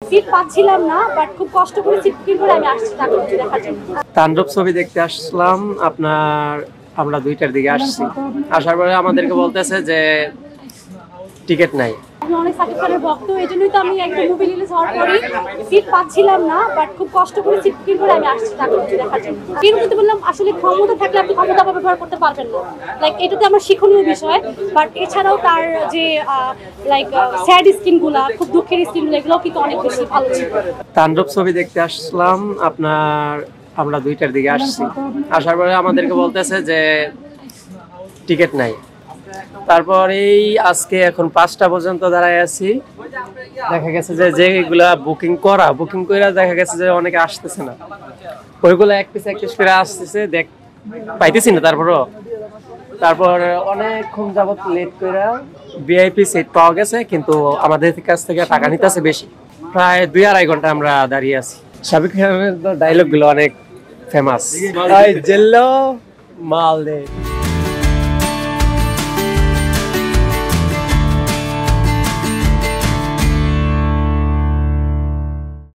Seat পাচ্ছিলাম না, but খুব কষ্ট করে সিট বুকিং করে আমি আসছি দেখার জন্য। তাণ্ডব ছবি দেখতে আসলাম আমরা 2টার দিকে আসছি। আসার পরে আমাদেরকে বলতেছে যে টিকিট নাই। আমি অনেক সাকিব খানের ভক্ত, এই জন্যই তো আমি একটা মুভি রিলিজ হওয়ার পরই সিট পাচ্ছিলাম না, বাট খুব কষ্ট করে সিট বুকিং করে আমি আসছি দেখার জন্য। কিন্তু বললাম আসলে ক্ষমতা থাকলে আপনি ক্ষমতা ব্যবহার করতে পারবেন না, লাইক এটাতে আমার শিক্ষণীয় বিষয়। বাট এছাড়াও তার যে লাইক স্যাড স্কিনগুলা, খুব দুঃখের স্কিনগুলো, এগুলো কিন্তু অনেক বেশি ভালো ছিল। তাণ্ডব ছবি দেখতে আসলাম আমরা 2টার দিকে আসছি। আসার পরে আমাদেরকে বলতেছে যে টিকিট নাই। তারপর এই আজকে এখন 5টা পর্যন্ত দাঁড়ায় আছি। দেখা গেছে যে যেগুলা বুকিং করে দেখা গেছে যে অনেকে আসতেছে না, ওইগুলো এক পিস করে আসতেছে, পাইতেছি না। তারপর অনেকক্ষণ যাবত লেট করে ভিআইপি সিট পাওয়া গেছে, কিন্তু আমাদের কাছ থেকে টাকা নিতেছে বেশি। প্রায় 2-2.5 ঘন্টা আমরা দাঁড়িয়ে আছি। সাবিক খানের ডায়লগ গুলো অনেক ফেমাস, জেল্লো মাল দে।